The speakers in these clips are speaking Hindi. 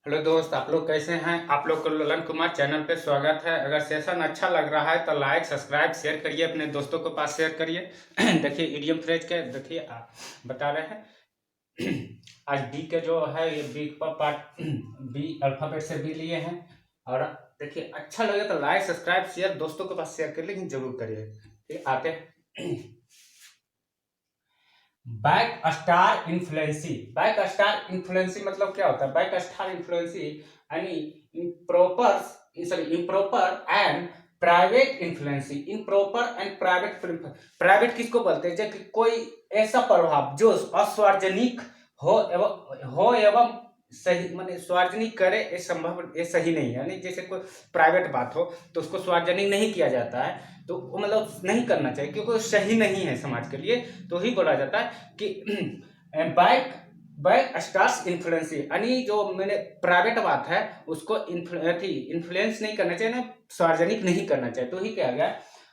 हेलो दोस्त, आप लोग कैसे हैं। आप लोग को ललन कुमार चैनल पे स्वागत है। अगर सेशन अच्छा लग रहा है तो लाइक सब्सक्राइब शेयर करिए, अपने दोस्तों के पास शेयर करिए। देखिए इडियम फ्रेज के देखिए बता रहे हैं। आज बी के जो है ये बी का पार्ट बी अल्फाबेट से बी लिए हैं। और देखिए अच्छा लगे तो लाइक सब्सक्राइब शेयर दोस्तों के पास शेयर करिए, लेकिन जरूर करिए। ठीक आते हैं। Back star influence. Back star influence मतलब क्या होता है। बैक स्टार इन्फ्लुएंसी यानी improper sorry improper and private influence. Improper and private. Private किसको बोलते हैं, जब कोई ऐसा प्रभाव जो अस्वार्जनिक हो एवं सही माने सार्वजनिक करे ये संभव ये सही नहीं है। यानी जैसे कोई प्राइवेट बात हो तो उसको सार्वजनिक नहीं किया जाता है, तो वो मतलब नहीं करना चाहिए क्योंकि वो सही नहीं है समाज के लिए। तो ही बोला जाता है कि बैक बैक स्टार्स इन्फ्लुएंसी यानी जो मैंने प्राइवेट बात है उसको इन्फ्लुएंस नहीं करना चाहिए ना, सार्वजनिक नहीं करना चाहिए। तो ही क्या गया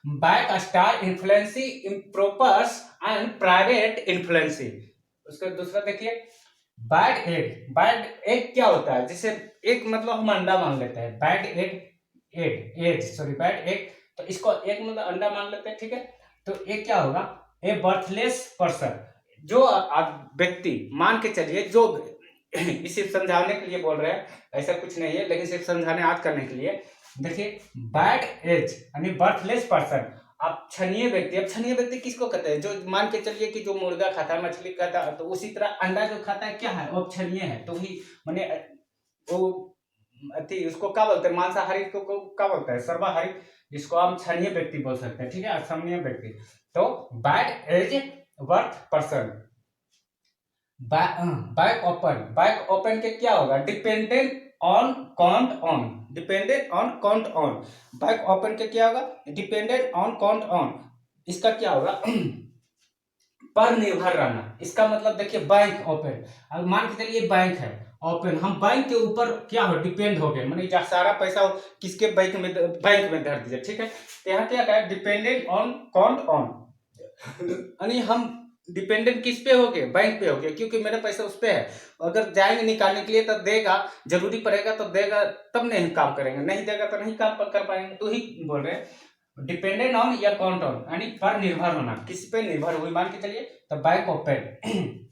बैक स्टार इन्फ्लुएंसी इम्प्रोपर्स एंड प्राइवेट इन्फ्लुएंसी। उसका दूसरा देखिए बैड एग। बैड एग क्या होता है, जैसे एक मतलब हम अंडा मान लेते हैं। Bad egg egg sorry bad egg, तो इसको एक मतलब अंडा मान लेते हैं। ठीक है, तो एक क्या होगा ए बर्थलेस पर्सन। जो व्यक्ति मान के चलिए जो इसे समझाने के लिए बोल रहे हैं, ऐसा कुछ नहीं है लेकिन सिर्फ समझाने याद करने के लिए। देखिए बैड एज यानी बर्थलेस पर्सन। अब क्षणीय व्यक्ति, अब क्षणीय व्यक्ति किसको कहते हैं, जो मान के चलिए कि जो मुर्गा खाता है, मछली खाता है, तो उसी तरह अंडा जो खाता है क्या है वो क्षणीय है। तो ही माने वो अति उसको क्या बोलते हैं, मांसाहारी को क्या बोलते हैं, सर्वाहारी, जिसको हम क्षणीय व्यक्ति बोल सकते हैं। ठीक है, क्षणीय व्यक्ति। तो bad egg worth person. Back open. Back open के क्या होगा dependent on count on. Dependent on count on. Back open के क्या होगा डिपेंडेंट ऑन काउंट ऑन। इसका क्या होगा पर निर्भर रहना। इसका मतलब देखिए बैंक ओपन, अब मान के चलिए बैंक है ओपन, हम बैंक के ऊपर क्या हो डिपेंड हो गए, मानी सारा पैसा हो किसके बैंक में धर दीजिए। ठीक है, तो यहाँ क्या है डिपेंडेंट ऑन काउंट ऑन, यानी हम डिपेंडेंट किस पे हो गए बैंक पे हो गए, क्योंकि मेरा पैसा उस पे है। अगर जाएंगे निकालने के लिए तो देगा, जरूरी पड़ेगा तो देगा, तब नहीं काम करेंगे, नहीं देगा तो नहीं काम कर पाएंगे। तो ही बोल रहे हैं डिपेंडेंट ऑन या काउंट ऑन, यानी पर निर्भर होना, किसी पे निर्भर हुई मान के चलिए। तो bank open.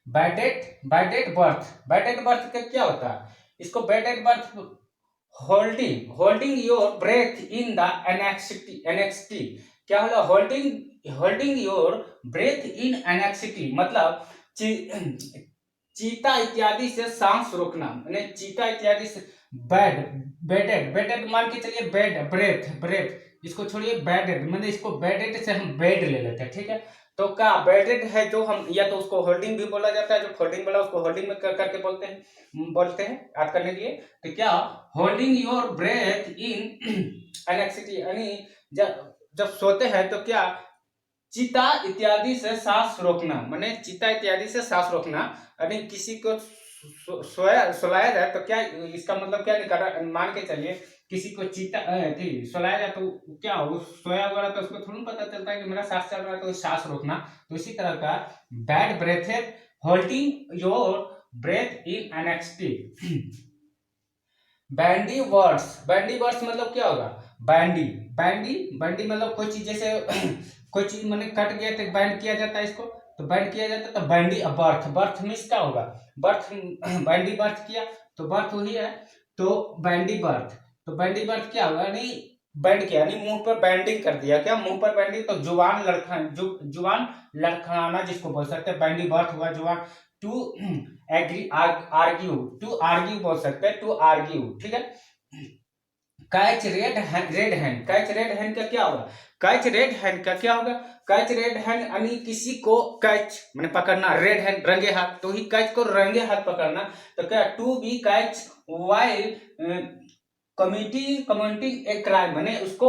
Bated breath. Bated breath का क्या होता है, इसको bated breath holding your breath in the anxiety. क्या होला holding your breath in anxiety मतलब चीता इत्यादि से सांस रोकना, मैंने चीता इत्यादि से। बेडेड बेडेड मान के चलिए बेड ब्रेथ ब्रेथ, इसको छोड़िए बेडेड, मैंने इसको बेडेड से हम बेड ले लेते हैं। ठीक है, तो क्या बेडेड है जो हम, या तो उसको होल्डिंग भी बोला जाता है, जो फोल्डिंग बोला उसको होल्डिंग में करके बोलते हैं याद करने के लिए। तो क्या holding your breath in anxiety यानी जब सोते हैं तो क्या चिता इत्यादि से सांस रोकना, माने चिता इत्यादि से सांस रोकना, यानी किसी को सुलाया जाए तो क्या इसका मतलब क्या निकाला, मान के चलिए किसी को चीता सुलाया जाए तो क्या हो सोया हुआ तो उसको थोड़ा पता चलता है कि मेरा सांस चल रहा है, तो सांस रोकना। तो इसी तरह का बैड ब्रेथ है holding your breath in anxiety. Bandy words. Bandy words मतलब क्या होगा बैंडी बैंडी बैंडी मतलब कोई चीज जैसे कोई चीज मैंने कट गया तो बैंड किया जाता है इसको, तो बैंड किया जाता है। तो बैंडी बर्थ। बर्थ मीन्स क्या होगा बर्थ, बैंडी बर्थ किया तो बर्थ वही है, तो बैंडी बर्थ। तो बैंडी बर्थ क्या होगा यानी बैंड किया यानी मुंह पर बैंडिंग कर दिया, क्या मुंह पर बैंडिंग, तो जुबान जुबान लड़खड़ाना जिसको बोल सकते हैं बैंडी बर्थ हुआ जुबान। To agree argue, to argue बोल सकते हैं, टू आर्ग्यू। ठीक है, catch red hand. Catch red hand का क्या होगा कैच रेड हैंड का क्या होगा कैच रेड हैंड यानी किसी को कैच मैंने पकड़ना, रेड हैंड रंगे हाथ, तो ही कैच को रंगे हाथ पकड़ना। तो क्या to be catch while committing a crime, माने उसको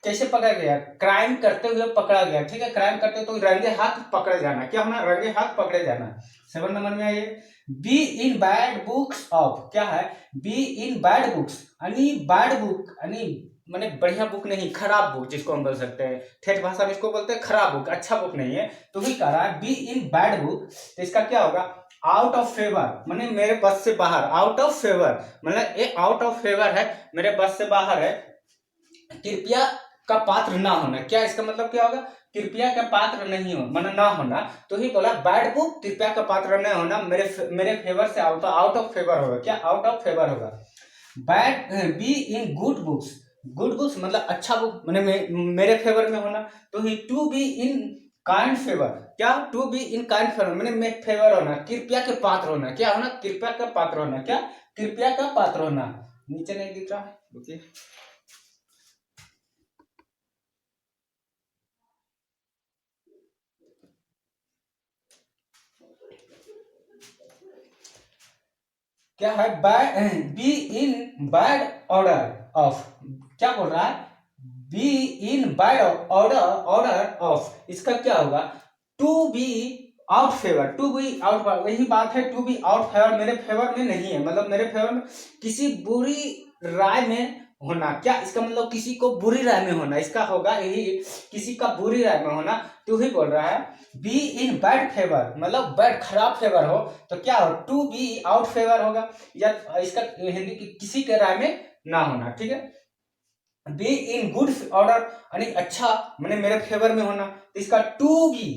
कैसे पकड़ा गया क्राइम करते हुए पकड़ा गया। ठीक है, क्राइम करते हुए तो रंगे हाथ पकड़े जाना, क्या होना रंगे हाथ पकड़े जाना। 7 नंबर में आइए B in bad books of. क्या है बी इन बैड बुक्स यानी बैड बुक यानी माने बढ़िया बुक नहीं, खराब बुक जिसको हम बोल सकते हैं, ठेठ भाषा में इसको बोलते हैं खराब बुक, अच्छा बुक नहीं है। तो ही कह रहा है बी इन बैड बुक, तो इसका क्या होगा आउट ऑफ फेवर माने मेरे बस से बाहर, आउट ऑफ फेवर मतलब ये आउट ऑफ फेवर है, मेरे बस से बाहर है, कृपया का पात्र ना होना। क्या इसका मतलब क्या होगा? कृपया का पात्र नहीं हो माना ना होना, तो ही बोला बैड बुक कृपया का पात्र नहीं होना, मेरे फेवर से आउट ऑफ फेवर होगा। क्या आउट ऑफ फेवर होगा? Bad be in good books, good books मतलब अच्छा बुक मैंने मेरे फेवर में होना, तो ही to be in kind favour. क्या to be in kind favour मैंने मेरे फेवर होना, कृपया के पात्र होना। क्या होना? कृपया का पात्र होना। क्या? कृपया का पात्र होना। नीचे नहीं दिख रहा है, रुकिए। क्या है? Be in bad order of, क्या बोल रहा है? Be in bad order of, इसका क्या होगा? To be out favour, to be out, वही बात है, टू बी आउट फेवर मेरे फेवर में नहीं है, मतलब मेरे फेवर में किसी बुरी राय में होना। क्या इसका मतलब? किसी को बुरी राय में होना, इसका होगा यही, किसी का बुरी राय में होना। तो ही बोल रहा है बी इन बैड फेवर मतलब बैड खराब फेवर हो, तो क्या हो? टू बी आउट फेवर होगा, या इसका हिंदी की किसी के राय में ना होना। ठीक है। बी इन गुड ऑर्डर यानी अच्छा मैंने मेरे फेवर में होना, तो इसका टू बी,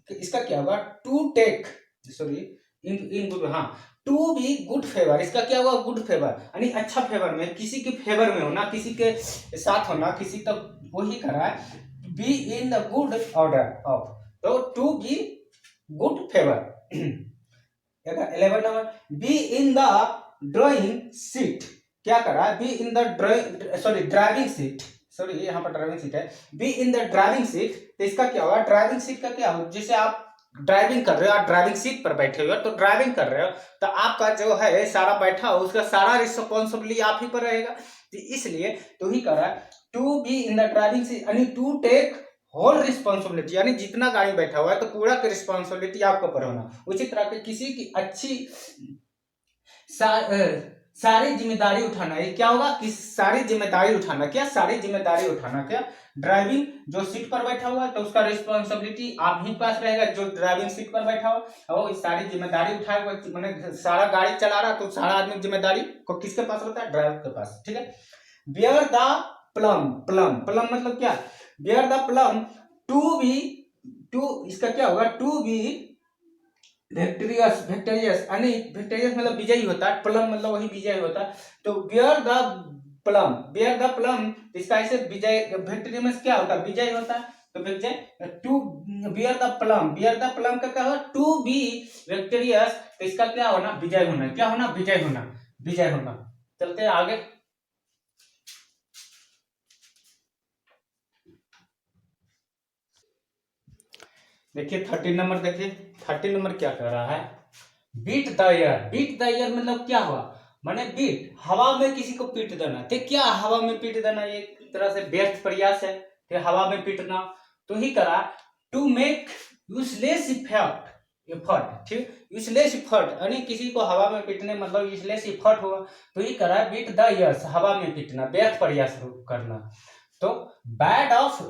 इसका क्या होगा? To take, sorry in in good, हाँ टू बी गुड फेवर, इसका क्या होगा? गुड फेवर यानी अच्छा फेवर में, किसी के फेवर में होना, किसी के साथ होना, किसी तक वही करा है। Be in the good order of, तो टू बी गुड फेवर। 11 नंबर, be in the drawing seat, क्या करा? Be in the driving seat, sorry यहाँ पर ड्राइविंग सीट है, be in the driving seat, तो इसका क्या होगा? ड्राइविंग सीट का क्या होगा? जैसे आप ड्राइविंग कर रहे हो, आप ड्राइविंग सीट पर बैठे हुए हो, तो ड्राइविंग कर रहे हो, तो आपका जो है सारा बैठा हो उसका सारा रिस्पॉन्सिबिलिटी आप ही पर रहेगा, तो इसलिए तो ही करा to be in the driving seat यानी टू टेक होल रिस्पॉन्सिबिलिटी, यानी जितना गाड़ी बैठा हुआ है तो पूरा की रिस्पॉन्सिबिलिटी आपके ऊपर होना। उसी तरह के किसी की अच्छी सारी जिम्मेदारी उठाना, ये क्या होगा? कि सारी जिम्मेदारी उठाना। क्या? सारी जिम्मेदारी उठाना। क्या? ड्राइविंग जो सीट पर बैठा हुआ है तो उसका रिस्पॉन्सिबिलिटी आप ही पास रहेगा, जो ड्राइविंग सीट पर बैठा हुआ वो सारी जिम्मेदारी उठाएगा, मैंने सारा गाड़ी चला रहा तो सारा आदमी जिम्मेदारी को किसके पास होता है? ड्राइवर के पास। ठीक है। Bear the palm, palm palm मतलब क्या? Bear the palm to be, to इसका क्या होगा? टू बी विक्टोरियस, विक्टोरियस यानी विक्टोरियस मतलब विजयी होता है, प्लम मतलब वही विजय होता है, तो beer the plum, bear the plum, इसका ऐसे विजय, विक्टोरियस क्या होता है? विजय होता है, तो विजय to bear the plum, bear the plum का क्या होगा? टू बी विक्टोरियस, तो इसका क्या होना? विजय होना। क्या होना? विजय होना, विजय होना। चलते हैं आगे। देखिए 13 नंबर, देखिए 13 नंबर क्या कह रहा है? Beat the air, beat the air मतलब क्या हुआ? माने बीट हवा में किसी को पीट देना, तो क्या हवा में पीट देना? ये एक तरह से व्यर्थ प्रयास है, फिर हवा में पीटना, तो ही करा to make useless effect, effort, ठीक, यूजलेस इफर्ट यानी किसी को हवा में पीटने मतलब यूजलेस इफर्ट हुआ, तो ही करा बीट द एयर्स हवा में पीटना, व्यर्थ प्रयास करना। तो बैड ऑफ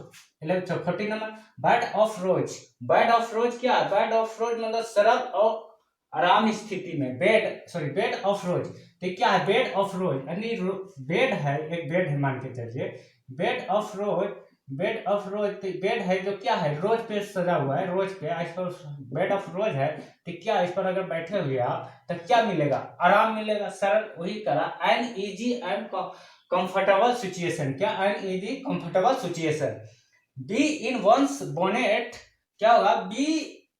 14 नंबर, bed of rose, bed of rose क्या? बैड ऑफ रोज मतलब सरल और आराम स्थिति में, बेड, सॉरी बेड ऑफ रोज, तो क्या है? बेड ऑफ रोज यानी बेड है, एक बेड है मान के चलिए, bed of rose, bed of रोज, तो बेड है जो क्या है? रोज पे सजा हुआ है, रोज पे, इस पर बेड ऑफ रोज है, तो क्या इस पर अगर बैठे हुए आप तो क्या मिलेगा? आराम मिलेगा, सरल, वही करा an easy and comfortable situation. क्या? An easy comfortable situation. Be in one's bonnet, क्या होगा? Be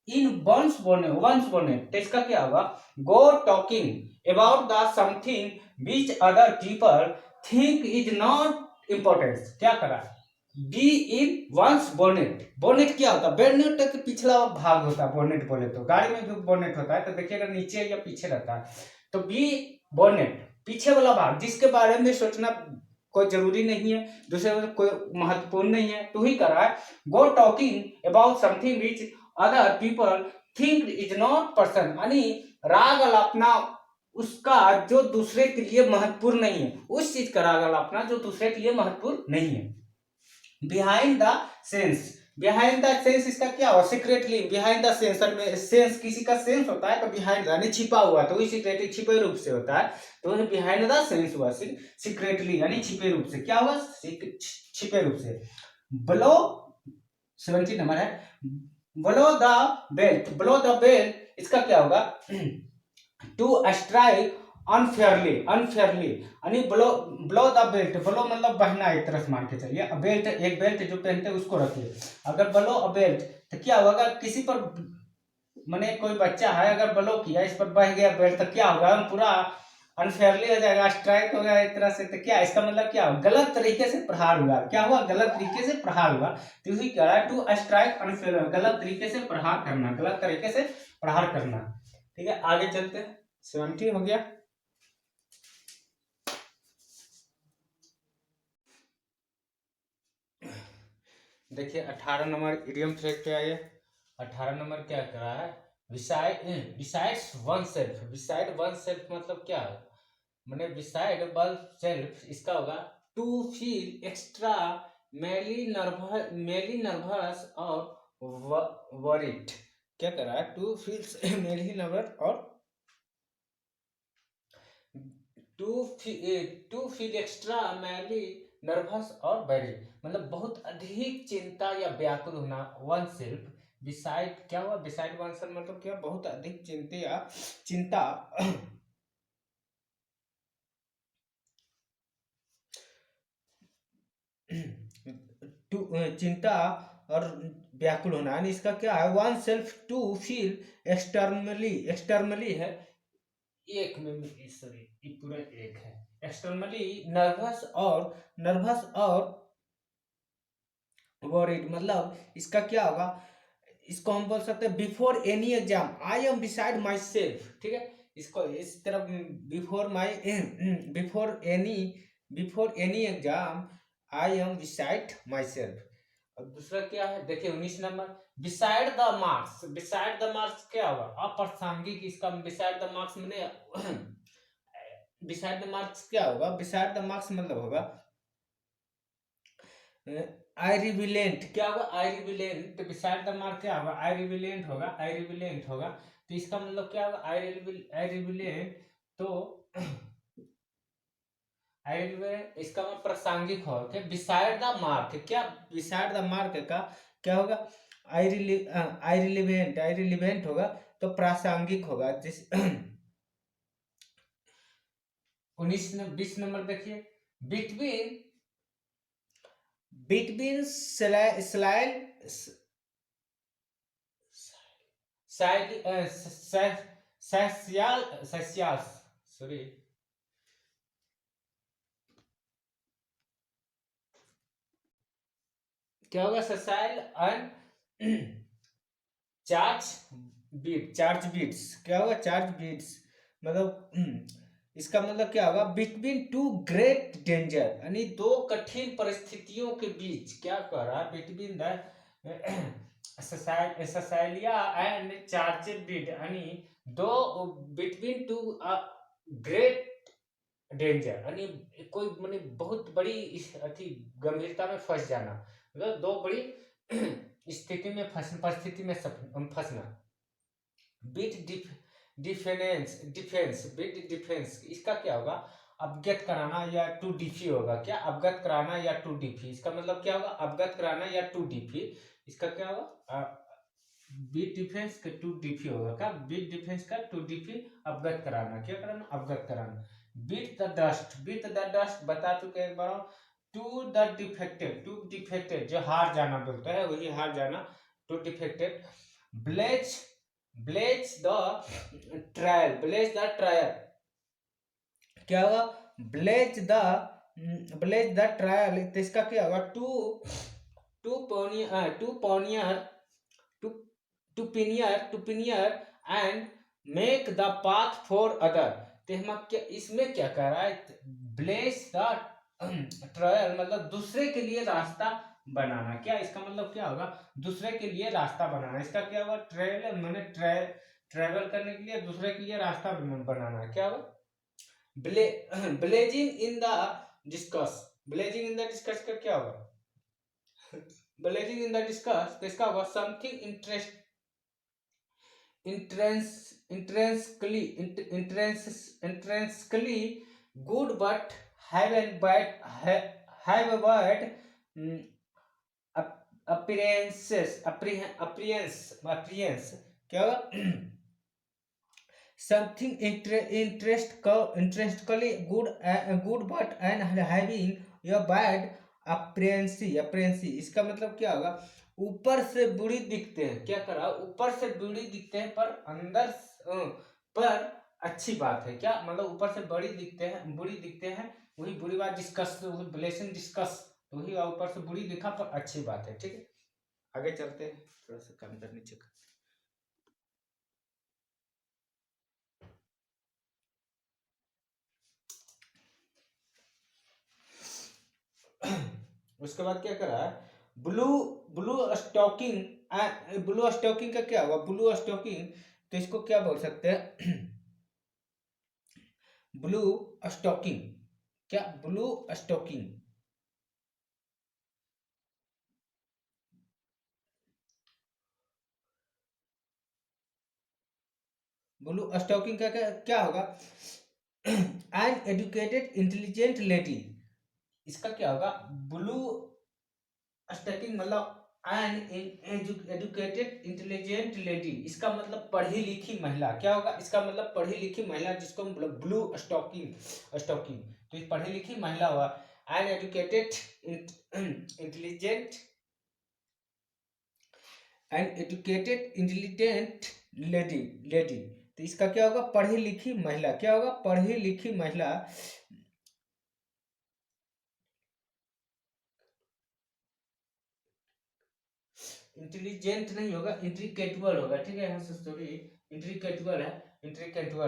in one's bonnet, one's bonnet, तो इसका क्या होगा? Go talking about the something which other people think is not important. क्या करा? Be in one's bonnet, bonnet क्या होता है? बोनेट का पिछला भाग होता है, बोनेट बोले तो गाड़ी में भी बोनेट होता है, तो देखिएगा नीचे या पीछे रहता है, तो बी बोनेट पीछे वाला भाग, जिसके बारे में सोचना कोई जरूरी नहीं है, दूसरे कोई महत्वपूर्ण नहीं है, तो ही करा है go talking about something which other people think is not person, यानी राग अलापना उसका जो दूसरे के लिए महत्वपूर्ण नहीं है, उस चीज का राग अलापना जो दूसरे के लिए महत्वपूर्ण नहीं है। Behind the sense, behind the sense इसका क्या हुआ, सीक्रेटली बिहाइंड द सेंस। में सेंस किसी का सेंस होता है तो बिहाइंड यानी छिपा हुआ, तो वही सीक्रेटली छिपे रूप से होता है, तो वही बिहाइंड द सेंस हुआ, सीक्रेटली यानी छिपे रूप से। क्या हुआ, छिपे रूप से। ब्लो 17 नंबर है, blow the belt, blow the belt इसका क्या होगा, टू स्ट्राइक अनफेयरली, अनफेयरली यानी blow, blow the belt, blow मतलब बहना एक तरह से मान के चलिए, बेल्ट एक बेल्ट जो पहनते हैं उसको रखिए, अगर ब्लो अ बेल्ट तो क्या होगा, किसी पर मैंने कोई बच्चा है अगर ब्लो किया, इस पर बह गया बेल्ट तो क्या होगा, पूरा अनफेयरली हो जाएगा, स्ट्राइक हो गया एक तरह से, तो क्या इसका मतलब क्या हुआ, गलत तरीके से प्रहार हुआ, क्या हुआ, गलत तरीके से प्रहार हुआ, तो इसी क्या है, टू स्ट्राइक अनफेयर, गलत तरीके से प्रहार करना, गलत तरीके से प्रहार करना। ठीक है, आगे चलते हैं, 17 हो गया। देखिए 18 नंबर इडियम फ्रेज पे आइए। 18 नंबर क्या कर रहा है, besides one self, beside one self मतलब क्या है, मैंने बिसाइड वन सेल्फ इसका होगा टू फील एक्स्ट्रा मेली नर्वस और वरिड। क्या कर रहा है, टू फील मेली नर्वस और to feel extra Maili nervous और वरी, मतलब बहुत अधिक चिंता या व्याकुल होना, वन सेल्फ बिसाइड क्या हुआ, बिसाइड वन सेल्फ मतलब क्या, बहुत अधिक चिंता या चिंता टू चिंता और व्याकुल होना, यानी इसका क्या है, oneself to feel externally, externally है एक में, सॉरी ये पूरा एक है, एक्सटर्नली नर्वस और वरीड, मतलब इसका क्या होगा, इसको हम बोल सकते हैं before any exam I am decide my self, ठीक है, इसको इस तरफ, before my before any exam I am decide my self. और दूसरा क्या है, देखिए 19 number, beside the marks, beside the marks क्या होगा, अप्रासंगिक, इसका बिसाइड द मार्क्स मैंने बिसाइड द मार्क्स क्या होगा, बिसाइड द मार्क्स मतलब होगा आईरिविलेंट, क्या होगा, आईरिविलेंट, तो बिसाइड द मार्क क्या होगा, आईरिविलेंट होगा, आईरिविलेंट होगा, तो इसका मतलब क्या होगा, आईरिविलेंट, तो आईरिविलेंट इसका मतलब प्रासंगिक होगा, क्या बिसाइड द मार्क, क्या बिसाइड द मार्क का क्या होगा, आईरिलिवेंट, आईरिलिवेंट होगा, तो प्रासंगिक होगा, जिस 20 नंबर देखिए, बिटवीन बिटवीन स्लाइल सैसियास, सॉरी क्या होगा, Scylla and Charybdis, Charybdis क्या होगा, चार्ज बीट्स मतलब इसका मतलब क्या होगा, बिटवीन टू ग्रेट डेंजर, यानी दो कठिन परिस्थितियों के बीच, क्या कर रहा है, between the Scylla and Charybdis, यानी दो, बिटवीन टू ग्रेट डेंजर, यानी कोई माने बहुत बड़ी इस अति गंभीरता में फंस जाना, मतलब दो बड़ी स्थिति में फंस, परिस्थिति में फंसना। Beat defence, defence beat defence इसका क्या होगा, अवगत कराना या टू डीफी होगा, क्या अवगत कराना या टू डीफी, इसका मतलब क्या होगा, अवगत कराना या टू डीफी, इसका क्या होगा, बीट डिफेंस का टू डीफी होगा, क्या बीट डिफेंस का टू डीफी, अवगत कराना, क्या कराना, अवगत कराना। Beat the dust, beat the dust बता चुके एक बार, to the defected, to defected जो हार जाना बोलता है वही हार जाना, to defected. Blaze, blaze the trail, blaze the trail क्या होगा, blaze the blaze the trail, तो इसका क्या होगा, to to pioneer, to pioneer, to to pioneer and make the path for other, तो हम क्या इसमें क्या कर रहा है, ब्लेस द ट्रायल मतलब दूसरे के लिए रास्ता बनाना, क्या इसका मतलब क्या होगा, दूसरे के लिए रास्ता बनाना, इसका क्या होगा, ट्रेवल मैंने ट्रेवल करने के लिए दूसरे के लिए रास्ता बनाना, क्या होगा, ब्ले blazing in the discuss, blazing in the discuss का क्या होगा ब्लेजिंग इन द डिस्कस, तो इसका होगा something intrinsically good but have a bad have a bad appearance क्या होगा something intrinsically good but and having a bad appearance इसका मतलब क्या होगा ऊपर से बुरी दिखते हैं, क्या करा ऊपर से बुरी दिखते हैं पर अंदर पर अच्छी बात है, क्या मतलब ऊपर से बड़ी दिखते हैं बुरी दिखते हैं, वही बुरी बात डिस्कस वही ब्लेसिंग डिस्कस, तो वही ऊपर से बुरी दिखा पर अच्छी बात है। ठीक है, आगे चलते हैं, थोड़ा सा कम कर नीचे कर। उसके बाद क्या करा blue blue stocking, blue stocking का क्या हुआ ब्लू स्टॉकिंग, तो इसको क्या बोल सकते हैं ब्लू स्टॉकिंग, क्या ब्लू स्टॉकिंग, ब्लू स्टॉकिंग का क्या होगा एन एजुकेटेड इंटेलिजेंट लेडी, इसका क्या होगा ब्लू स्टॉकिंग मतलब एन एजुकेटेड इंटेलिजेंट लेडी, इसका मतलब पढ़ी लिखी महिला, क्या होगा इसका मतलब पढ़ी लिखी महिला जिसको हम ब्लू स्टॉकिंग, तो ये पढ़ी लिखी महिला हुआ an educated intelligent and educated intelligent lady, तो इसका क्या होगा पढ़ी लिखी महिला, क्या होगा पढ़ी लिखी महिला, इंटेलिजेंट नहीं होगा इंट्रिकेटबल होगा, ठीक है, यहाँ से सॉरी इंट्रिकेटबल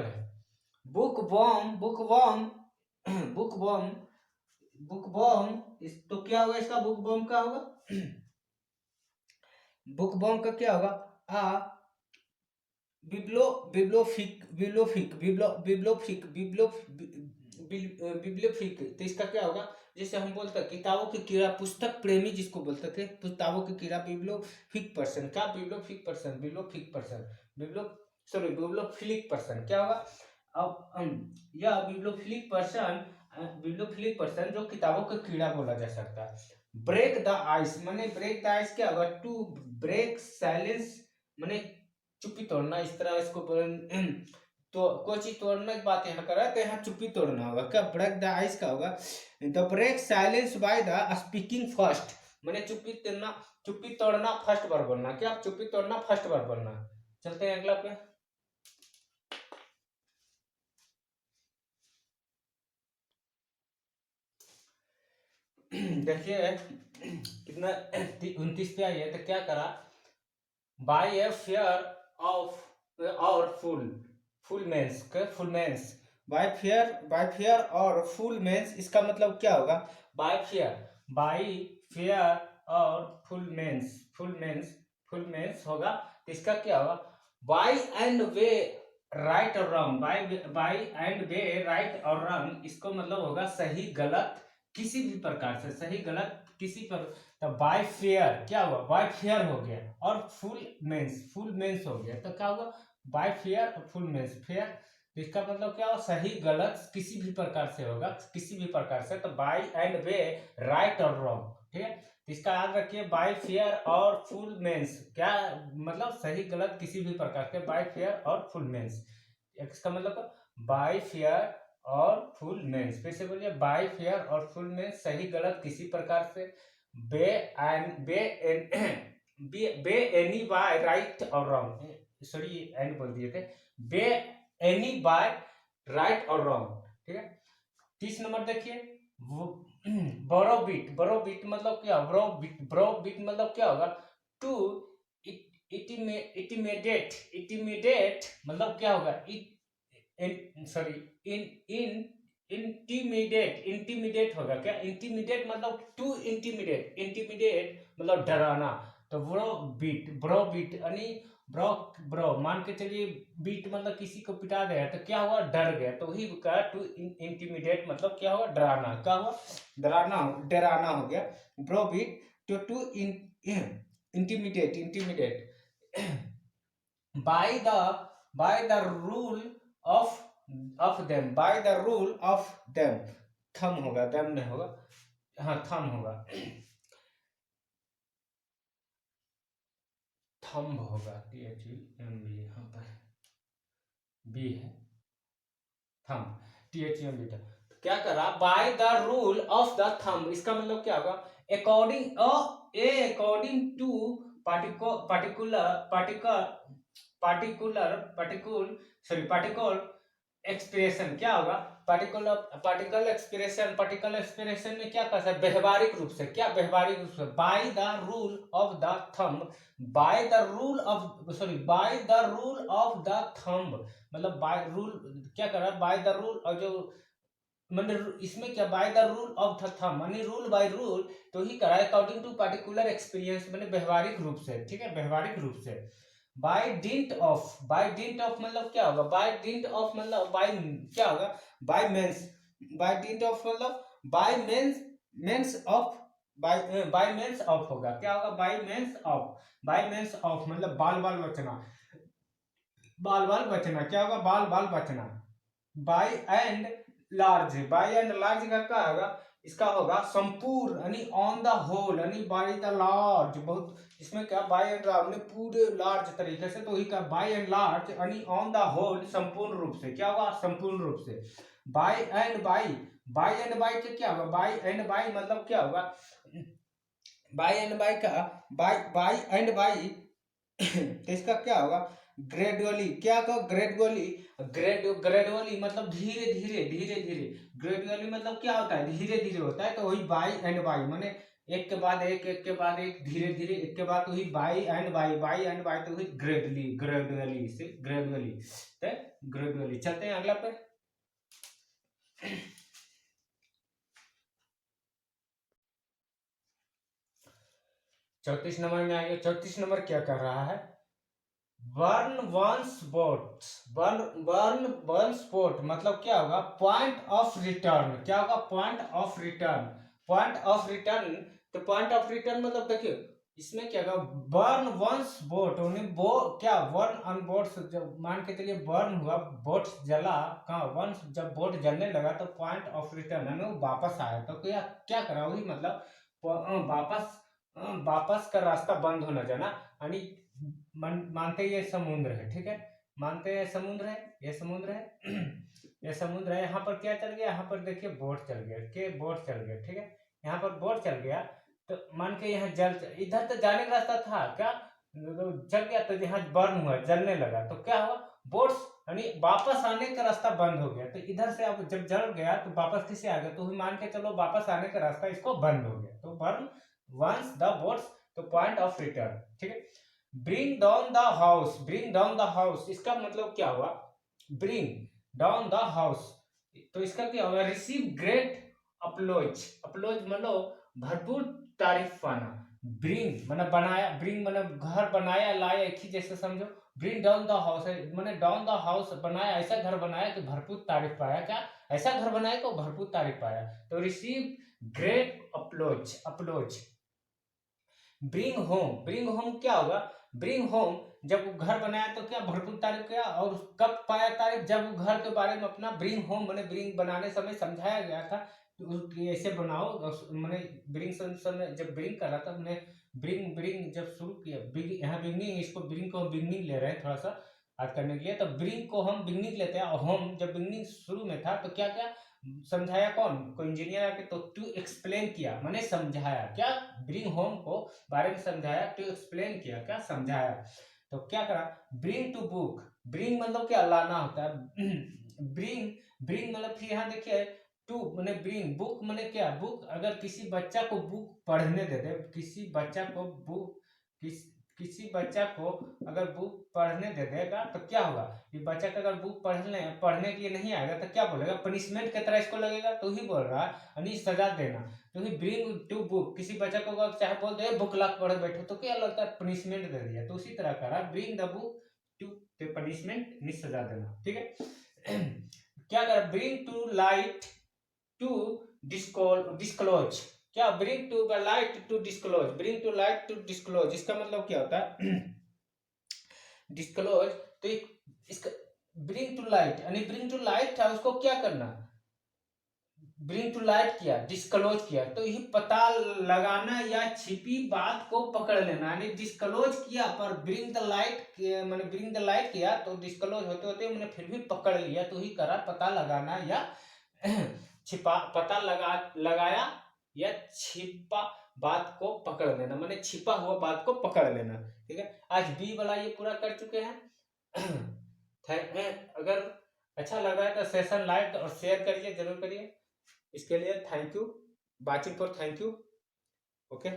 है। बुक बॉम बुक बॉम इस तो क्या होगा इसका बुक बॉम का होगा बुक बॉम का क्या होगा आ बिब्लो बिब्लोफिक, तो इसका क्या होगा जैसे हम बोलते हैं किताबों की कीड़ा, पुस्तक प्रेमी जिसको बोलते थे किताबों की कीड़ा बिब्लोफिक पर्सन, क्या बिब्लो सॉरी बिब्लोफिलिक पर्सन क्या होगा अब यह बिब्लोफिलिक पर्सन जो किताबों का कीड़ा बोला जा सकता है। ब्रेक द आइस माने ब्रेक द आइस क्या होगा टू ब्रेक साइलेंस माने चुप्पी तोड़ना, इस तरह इसको तो कोई चीज तोड़ने की बात यहाँ कर रहा है तो यहाँ चुप्पी तोड़ना होगा, क्या ब्रेक द आइस का होगा the break silence by the speaking first, मैंने चुप्पी तोड़ना फर्स्ट बार बोलना, क्या चुप्पी तोड़ना फर्स्ट बार बोलना। चलते हैं अगला पे, देखिए कितना 29 पे आई है, तो क्या करा बाय ए फेयर ऑफ और बाय फेयर और फुल मेंस, इसका मतलब क्या होगा बाय फेयर और फुल मेंस होगा, तो इसका क्या होगा बाय एंड वे राइट और wrong, by and way right और रॉन्ग, इसको मतलब होगा सही गलत किसी भी प्रकार से, सही गलत किसी पर, तो बाय फेयर क्या हुआ बाय फेयर हो गया और फुल मेंस हो गया, तो क्या होगा बाय फेयर और फुल मेंस फेयर, तो इसका मतलब क्या होगा सही गलत किसी भी प्रकार से होगा, किसी भी प्रकार से, तो बाय एंड वे राइट और रॉन्ग, ठीक है, तो इसका याद रखिए बाय फेयर और फुल मेंस क्या मतलब सही गलत किसी भी प्रकार से, बाय फेयर और फुल मेंस, इसका मतलब बाय फेयर और फुल मेंस, फिर से बोलिए बाय फेयर और फुल मेंस सही गलत किसी प्रकार से, by and by any by right और रॉन्ग, सॉरी एंड बोल दिए थे, बे एनी बाय राइट और रॉन्ग, ठीक है। 30 नंबर देखिए बरो बीट मतलब क्या ब्रो बीट मतलब क्या होगा टू इटिमेडेट मतलब क्या होगा सॉरी इन इंटीमिडेट होगा, क्या इंटीमिडेट मतलब टू इंटीमिडेट मतलब डराना, तो ब्रो बीट यानी ब्रो मान के चलिए बीट मतलब किसी को पिटा गया तो क्या हुआ डर गया, तो वही का टू इंटीमिडेट मतलब क्या हुआ डराना, क्या हुआ डराना हो गया browbeat to intimidate by the rule of them, by the rule of them, थम होगा, them नहीं होगा, हाँ थम होगा, थम्ब होगा, THEMB, यहाँ पर बी है, थम, THEMB था। तो क्या करा, by the rule of the thumb, इसका मतलब क्या होगा, according according to particular expression, क्या होगा, पार्टिकल एक्सप्रेशन में क्या कर सकते, व्यवहारिक रूप से, क्या व्यवहारिक रूप से, bye the rule of the thumb, bye the rule of the thumb, मतलब बाय रूल, क्या कर रहा है, बाय द रूल, और जो मतलब इसमें क्या, bye the rule of the thumb मानी रूल बाय रूल, तो ही करा अकॉर्डिंग टू पार्टिकुलर एक्सपीरियंस, मैंने व्यवहारिक रूप से, ठीक है, व्यवहारिक रूप से, बाय डिंट ऑफ मतलब क्या होगा, बाय डिंट ऑफ मतलब बाय क्या होगा, by means, by dint of मतलब by means of, by means of होगा, क्या होगा, बाय मेंस ऑफ मतलब बाल बाल बचना, क्या होगा, बाल बचना, बाय एंड लार्ज का क्या होगा, इसका होगा संपूर्ण, यानी ऑन द होल, यानी बाय द लार्ज, बहुत इसमें क्या, बाय एंड लार्ज पूरे लार्ज तरीके से, तो ही का बाय एंड लार्ज, यानी ऑन द होल संपूर्ण रूप से, क्या होगा, संपूर्ण रूप से, बाय एंड बाय के क्या होगा, बाय एंड बाय मतलब क्या होगा, बाय एंड बाय का बाय एंड बाय तो इसका क्या होगा, ग्रेजुअली, क्या कहो, ग्रेजुअली मतलब धीरे धीरे, ग्रेजुअली मतलब क्या होता है, धीरे धीरे होता है, तो वही बाय एंड बाय माने एक के बाद एक धीरे धीरे, एक के बाद वही बाय एंड बाय तो वही ग्रेजुअली से ग्रेजुअली चलते हैं अगला पे। 34 नंबर में आइए, 34 नंबर क्या कर रहा है, बर्न वंस बोट मतलब क्या होगा, पॉइंट ऑफ रिटर्न, क्या होगा, पॉइंट ऑफ रिटर्न, तो पॉइंट ऑफ रिटर्न मतलब देखिए इसमें क्या होगा, बर्न वंस बोट, क्या बर्न ऑन बोट, जब मान के चलिए बर्न हुआ, बोट जला, कहा वंस जब बोट जलने लगा, तो पॉइंट ऑफ रिटर्न हमें वो वापस आया, तो क्या करा, वही मतलब वापस का रास्ता बंद होना जाना, यानी मानते ये समुद्र है, ठीक है, मानते हैं समुद्र है, ये समुद्र है ये समुद्र है, यहाँ पर क्या चल गया, यहाँ पर देखिए बोट चल गया, बोट चल गया, ठीक है, यहाँ पर बोट चल गया, तो मान के यहाँ जल, इधर तो जाने का रास्ता था क्या, तो चल गया, तो यहाँ बर्न हुआ, जलने लगा, तो क्या हुआ, बोट्स यानी वापस आने का रास्ता बंद हो गया, तो इधर से अब जब जल गया तो वापस किसे आ गया, तो मान के चलो वापस आने का रास्ता इसको बंद हो गया, तो बर्न वंस द बोट्स, तो पॉइंट ऑफ रिटर्न, ठीक है, ब्रिंग डाउन द हाउस, इसका मतलब क्या हुआ, ब्रिंग डाउन द हाउस, तो इसका क्या होगा, रिसीव ग्रेट अपलोज मतलब भरपूर तारीफ पाना, ब्रिंग मतलब बनाया, ब्रिंग मतलब घर बनाया, लाया, एक ही जैसे समझो, ब्रिंग डाउन द हाउस मैंने डाउन द हाउस बनाया, ऐसा घर बनाया कि भरपूर तारीफ पाया, क्या ऐसा घर बनाया कि भरपूर तारीफ पाया, तो receive great applause, bring home क्या होगा, ब्रिंग होम जब वो घर बनाया तो क्या भरपूर तारीफ किया, और कब पाया तारीफ, जब वो घर के बारे में अपना ब्रिंग होम मैंने ब्रिंग बनाने समय समझाया गया था, तो ऐसे बनाओ, मैंने ब्रिंग समय जब ब्रिंग कर रहा था, मैंने ब्रिंग जब शुरू किया, यहाँ बिगनिंग, इसको ब्रिंग को हम बिगनिंग ले रहे हैं थोड़ा सा याद करने के लिए, तो ब्रिंग को हम बिगनिंग लेते हैं, और होम जब बिगनिंग शुरू में था तो क्या क्या समझाया, कौन को इंजीनियर आके, तो टू एक्सप्लेन किया, मैंने समझाया, क्या ब्रिंग होम को बारे में समझाया, टू एक्सप्लेन किया, क्या समझाया, तो क्या करा, ब्रिंग टू बुक, ब्रिंग मतलब क्या लाना होता है ब्रिंग मतलब, फिर यहाँ देखिए टू मैंने ब्रिंग, बुक मैंने क्या, बुक अगर किसी बच्चा को बुक पढ़ने दे दे, किसी बच्चा को बुक किसी बच्चा को अगर बुक पढ़ने दे देगा, तो क्या होगा, ये बच्चा का अगर बुक पढ़ने के लिए नहीं आएगा, तो क्या बोलेगा, पनिशमेंट की तरह इसको लगेगा, तो ही बोल रहा है, यानी सजा देना, तो ही ब्रिंग टू बुक, किसी बच्चा को अगर चाहे बोल दे बुक ला पढ़ बैठो, तो क्या लगता है, पनिशमेंट दे दिया, तो उसी तरह करा, bring the book to punishment, नहीं सजा देना, ठीक है क्या करा, bring to light to disclose, क्या, bring to the light to disclose, bring to light to disclose, इसका मतलब क्या होता है? डिस्क्लोज, तो इसका ब्रिंग टू लाइट, यानी ब्रिंग टू लाइट था, उसको क्या करना, ब्रिंग टू लाइट किया, डिस्क्लोज किया, तो ये पता लगाना या छिपी बात को पकड़ लेना, यानी डिस्क्लोज किया पर ब्रिंग द लाइट, मैंने ब्रिंग द लाइट किया तो डिस्क्लोज होते होते मैंने फिर भी पकड़ लिया, तो ही करा पता लगाना या छिपा, पता लगाया या छिपा बात को पकड़ लेना, मैंने छिपा हुआ बात को पकड़ लेना। ठीक है, आज बी वाला ये पूरा कर चुके हैं। अगर अच्छा लगा है तो सेशन लाइक और शेयर करिए, जरूर करिए। इसके लिए thank you, watching for, thank you. Okay.